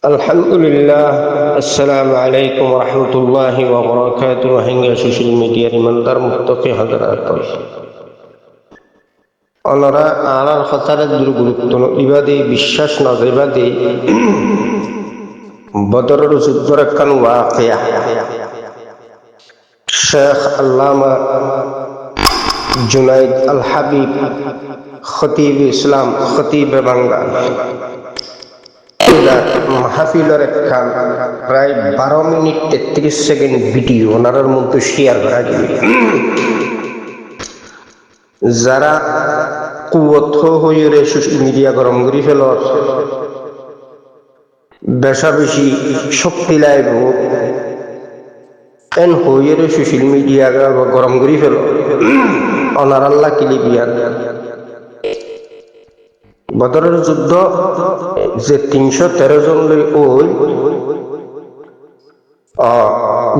Alhamdulillah, Assalamualaikum warahmatullahi wabarakatuh. Hingga social media dimandar muttaqi hadaratul. Onara alar khatara durguruttono ibadi বিশ্বাস না ibadi বদরের যুদ্ধের একখান ওয়াকিয়া শেখ আল্লামা জুনাইদ আল হাবিব খতিব ইসলাম খতিব বাংলা মাহফিলের একখান প্রায় 12 মিনিট 33 সেকেন্ড ভিডিও ওনার মধ্যে শেয়ার করা যাবে। যারা কুয়ত হয়ে সোশ্যাল মিডিয়া গরম করে ফেল বেশা বেশি শক্তি লাইব এন হয়ে সোশ্যাল মিডিয়া গরম করে ফেল অনার আল্লাহ কিলিবিয়ান বদরের যুদ্ধ যে 313 জন লই ওই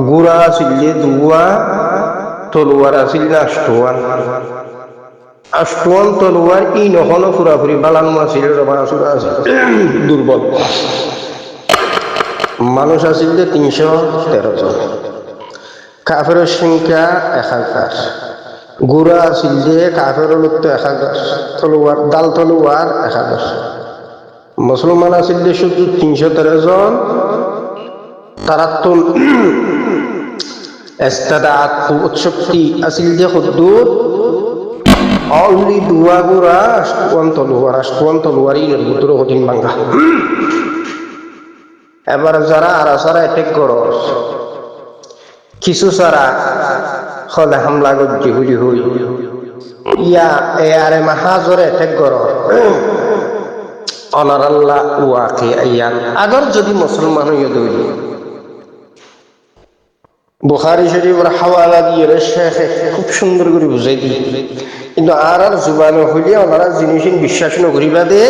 গুড়া আছিল দুয়া তলোয়ার আছিল না আষ্টওয়ান তলোয়ার ই নহনো পুরাপুরি বালানো আছিল দুর্বল মানুষ আছিল 313 জন কাফেরের সংখ্যা 1000 গুড়া আছিল কাফের লোক তো 1000 তলোয়ার দাল তলোয়ার 1000 মুসলমান আছিল শুধু 313 জন তারা তো ইস্তাদাত শক্তি আছিল যে হুদুর অনলি দুয়া গুড়া আষ্টওয়ান তলোয়ারই নির্বুতর হদিন বাঙ্গা এবার যারা আর সারা অ্যাটাক করো কিছু সারা হলে হামলা গজ্জি হুলি হই ইয়া এয়ারে মাহাজরে অ্যাটাক করো অনার আল্লাহ ওয়াকি আইয়ান আগর যদি মুসলমান হইয়া দৌড়ি বুখারী শরীফের হাওয়ালা দিয়ে শেখে খুব সুন্দর করে বুঝাই দিই কিন্তু আর জুবানে হইলে ওনারা জিনিস বিশ্বাস নকরিবা দে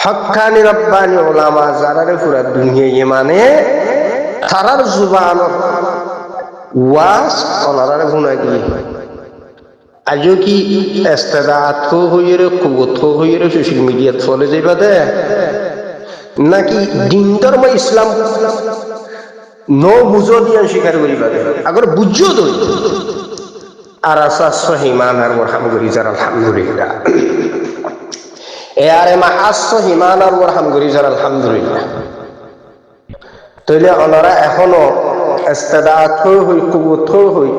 হক্কানি রব্বানি ওলামা যারারে পুরা দুনিয়া মানে তারার জুবান ওয়াজ ওনারা গুনাই দিয়ে আজও কি ইস্তেদাত হইয়ে কুবত হইয়ে সোশ্যাল মিডিয়াত চলে যাইবা দে নাকি দিন ধর্ম ইসলাম নো বুঝো দিয়ে স্বীকার করিবা দে আগর বুঝো দই আর সহিমান আর ওরহাম করি যার আলহামদুলিল্লাহ এয়ারে মাহাস সহিমান আর ওরহাম করি যার আলহামদুলিল্লাহ তইলে ওনারা এখনো ইস্তেদাত হই কুবত হই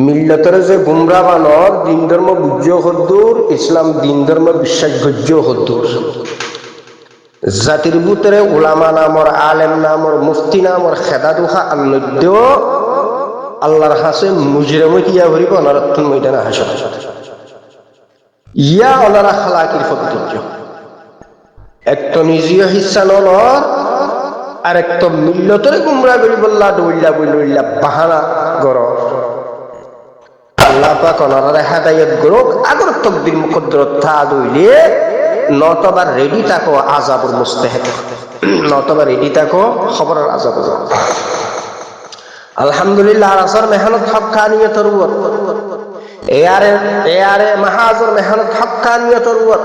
মিল্লতের যে গুমরা বানর দিন ধর্ম বুঝ্য হদ্দুর ইসলাম দিন ধর্ম বিশ্বাস ভোজ্য হদ্দুর জাতির ভিতরে উলামা নামর আলেম নামর মুফতি নামর খেদা দুখা আনন্দ আল্লাহর হাসে মুজরিম কিয়া ভরিব অনারত্তন ময়দানে হাসে ইয়া ওনারা খালাকির ফদ্দুর্য একটা নিজীয় হিস্সা নলর আর একটা মিল্লতের গুমরা করি বললা দৌড়লা বইলা বাহানা গর আল্লাহ পাক ওনারা হেদায়েত গরক আগর তকদির মুকদ্দরত থা দইলে নতবা রেডি থাকো আযাবুল মুস্তাহিক নতবা রেডি থাকো খবরের আযাব আলহামদুলিল্লাহ আসর মেহনত হক্কানিয়তের উপর এয়ারে মাহাজর মেহনত হক্কানিয়তের উপর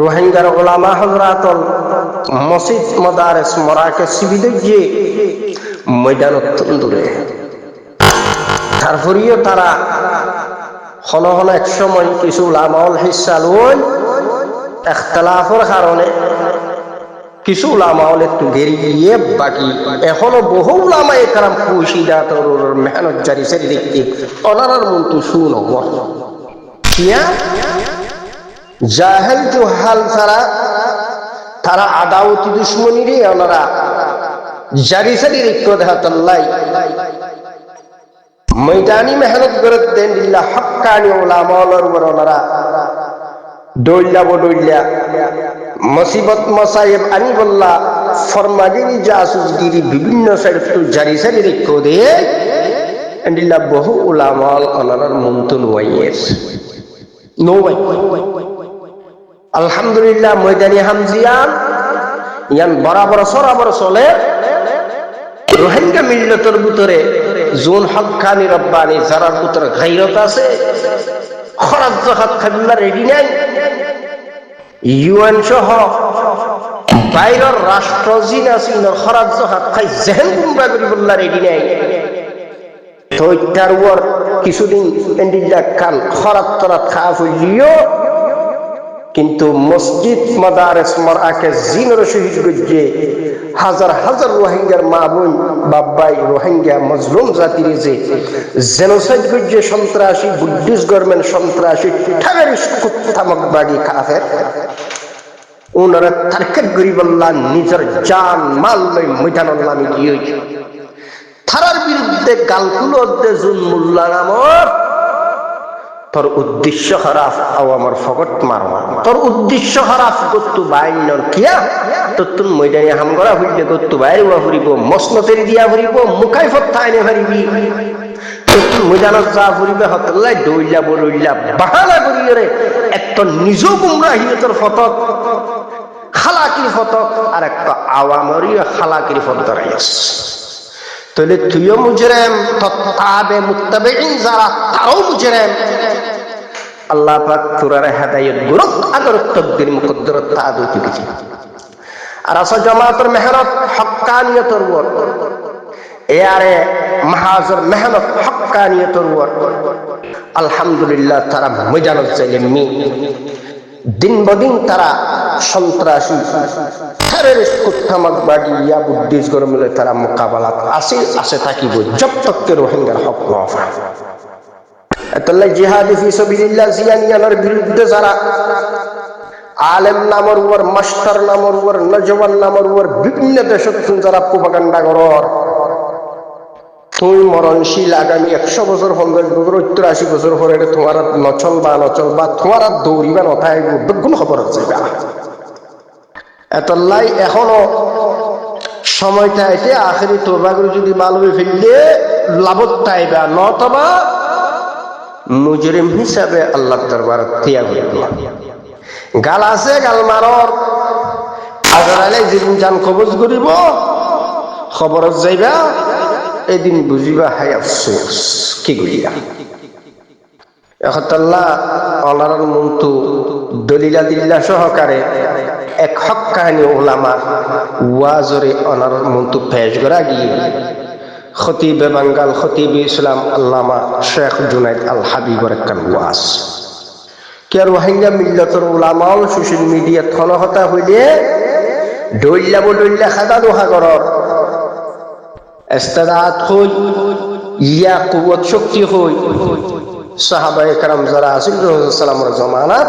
রোহিঙ্গার উলামা হযরাতল মসজিদ মাদারিস মারাকিজ শিবিরে ময়দানত দূরে তারপরেও তারা হন এক সময় কিছু উলামাউল হিস্সা লই ইখতিলাফের কারণে কিছু উলামাউল একটু গেরিয়ে বাকি এখনো বহু উলামা একরাম খুশিদাত মেহনত জারি সে দেখতে ওনার মন্তু শুনো কিয়া জাহেল জুহাল ছাড়া তারা আদাওতি দুশমনী রে ওনারা জারি সারি রেখো দেখাতাল্লাই ময়দানি মেহনত করে দেন দিল্লা হক্কানি উলামাউলের উপর ওনারা দৌড়লা মুসিবত মসাইব আনি বললা ফরমাগিরি জাসুসগিরি বিভিন্ন সাইড জারি সারি রেখো দে দিল্লা বহু উলামাউল ওনার মন্তন ওয়াইয়েস নো ওয়াই আলহামদুলিল্লাহ ময়দানি হামজিয়ান ইয়ান বরাবর সরাবর চলে রোহিঙ্গা মিল্লতের ভিতরে জোন হক্কানি রব্বানি যারার ভিতরে গায়রত আছে খরচ জাকাত খাবিল্লা রেডি নাই ইউএন সহ বাইরের রাষ্ট্র জিন আসিনর খরাজ হাত খাই জেহেন গুমরা করি বললা রেডি নাই তো তার ওর কিছুদিন এন্ডিলা কাল খরাত তরাত খাওয়া হইলিও কিন্তু মসজিদ মাদারেস মারআকে জিনের শহীদ গজ্জে হাজার হাজার রোহিঙ্গার মা বোন বাবাই রোহিঙ্গা মজলুম জাতির যে জেনোসাইড গজ্জে সন্ত্রাসী বুদ্ধিস্ট গভর্নমেন্ট সন্ত্রাসী টেররিস্ট কুত্তামকবাদী কাফের ওনারা তারকেট গরিবল্লাহ নিজের জান মাল লই ময়দানের নামে গিয়ে থারার বিরুদ্ধে গালকুলো দে জুন মোল্লা নামর তোর উদ্দেশ্য খারাপ আও আমার ফকট মারবা তোর উদ্দেশ্য খারাপ গত্তু বাইনর কিয়া তোর তুন ময়দানে হামগড়া হইলে গত্তু বাইরে ওয়া ফুরিব মসনতের দিয়া ফুরিব মুখাই ফত্তাইনে ফারিবি তোর তুন ময়দানত যা ফুরিবে হতলাই দইলা বলইলা বাহানা করিরে একটা নিজ গুমরাহিয়তের ফতক খালাকির ফতক আর একটা আওয়ামরি খালাকির ফতক রাইস তাহলে তুইও মুজরিম তত্তাবে মুত্তাবিঈন যারা তারাও মুজরিম আল্লাহ পাক তোরারে হেদায়েত গুরুক আগর তকদির মুকদ্দরত তাআদু দিছি আর আসা জামাতের মেহনত হক্কানিয়তের ওর এয়ারে মাহাজর মেহনত হক্কানিয়তের ওর আলহামদুলিল্লাহ তারা ময়দানত চাইলেননি দিন বদিন তারা সন্ত্রাসী টেররিস্ট কুত্তামকবাদী ইয়া বুদ্ধিস্ট গরমিলে তারা মোকাবেলাত আসে থাকিব জব তক রোহিঙ্গার হক নফা এতলাই জিহাদি ফি সাবিলিল্লাহ জিয়ানিয়ানের বিরুদ্ধে যারা আলেম নামর ওর মাস্টার নামর ওর নজওয়ান নামর ওর বিভিন্ন দেশত যারা প্রোপাগান্ডা করর তুই মরণশীল আগামী 100 বছর 50 বছর 80 বছর পরে তোমার নচল বা তোমার দৌড়িবা নথায় বেগুন খবর আছে এতলাই এখনো সময়টা এতে আখেরি তওবা করে যদি ভালোভাবে ফেললে লাভত তাইবা নতবা মুজরিম হিসাবে আল্লাহর দরবারে থিয়া হইবে গাল আছে গাল মারর আজরাইলে জীবন জান কবজ করিব খবরত যাইবা এদিন বুঝিবা হাই আফসোস কি করিয়া এখতাল্লাহ অনারর মন্তু দলিলা দিল্লা সহকারে এক হক্কানি উলামা ওয়াজরে অনারর মন্তু পেশ করা গিয়ে খতিব বাঙ্গাল খতিব ইসলাম আল্লামা শেখ জুনাইদ আল হাবিবর একখান ওয়াজ কে রোহিঙ্গা মিল্লতর উলামাও সোশ্যাল মিডিয়া থনহতা হইলে দলিলা খাদা দোহা করর ইস্তেদাত হই ইয়া কুওয়াত শক্তি হই সাহাবায়ে کرام যারা আছেন রাসূলুল্লাহ সাল্লাল্লাহু আলাইহি জামানাত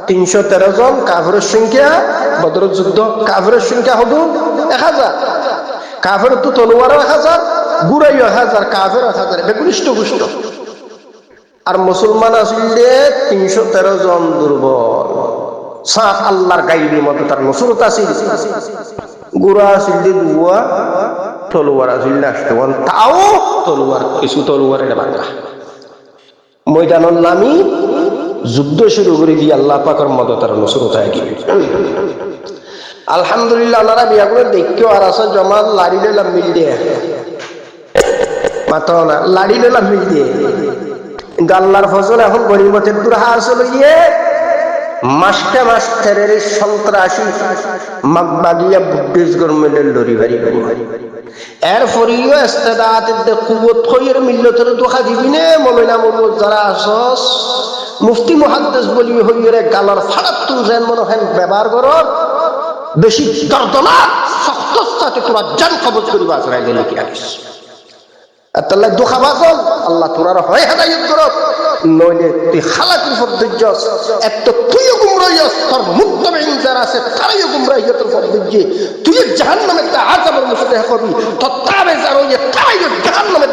313 জন কাফিরের সংখ্যা বদরের যুদ্ধ কাফিরের সংখ্যা হলো 1000 কাফির তো তলোয়ার 1000 গুরাই 1000 কাফির 1000 বেগুনিষ্ঠ গুষ্ট আর মুসলমান আসলে 313 জন দুর্বল সাত আল্লাহর গায়বী মত তার নসরত আছিল গুরা আসলে দুয়া তলোয়ার আসলে নাশতওয়ান তাও তলোয়ার কিছু তলোয়ারের ভাঙা ময়দানের নামি যুদ্ধ শুরু করে দিয়ে আল্লাহ পাকের মদত আর নসরত আগে আলহামদুলিল্লাহ ওনারা বিয়া করে দেখকেও আর আসা জমা লাড়ি লেলাম মিল দিয়ে মাতো না লাড়ি লেলাম মিল দিয়ে গাল্লার ফসল এখন গরিমতের দুরহা আসলে গিয়ে মাসটা মাস টেররিস্ট সন্ত্রাসী মাগবাগিয়া বুদ্ধিস্ট গভর্নমেন্টের লড়ি বাড়ি এরপরেও ইস্তেদাতের কুওয়াত খয়ের মিল্লতের দোখা দিবি নে মমিনা মুরমুদ যারা আসস মুফতি মুহাদ্দিস বলি হইরে গালার ফাড়াত তুই যেন মনে হয় ব্যবহার করর বেশি দর্দনা সখত সাথে তোমার জান কবজ করিবা আজরাইল লিখে আনিস আল্লাহ দোখা বাজল আল্লাহ তোরার হয় হেদায়েত করত নইলে তুই খালাকির ফরদজ্জস এত তুইও গুমরাইয়স তোর মুত্তাবিঈন যারা আছে তারাইও গুমরাইয়তের ফরদজ্জে তুই জাহান্নামের আযাবের মুস্তাহিক হবি তোর তাবে যারা ওই তারাইও জাহান্নামের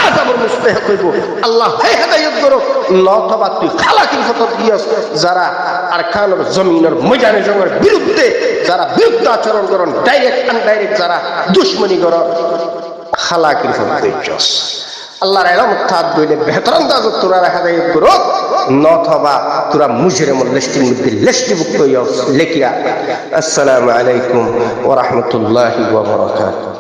আযাবের মুস্তাহিক হইব আল্লাহ হয় হেদায়েত করত নতবা তুই খালাকির ফরদজ্জস যারা আরকানুল জমিনের ময়দানে জঙ্গের বিরুদ্ধে যারা বিরুদ্ধ আচরণ করেন ডাইরেক্ট আনডাইরেক্ট যারা দুশমনি করেন খালাকির ফরদজ্জস আল্লাহর রহমত থাক বইলে বেহতর আন্দাজ তোরা হেদায়েত করো নতবা তোরা মুজরিমুল লিস্টের মধ্যে লিস্টভুক্ত হইও লেখিয়া আসসালামু আলাইকুম ওয়া রাহমাতুল্লাহি ওয়া বারাকাতুহু।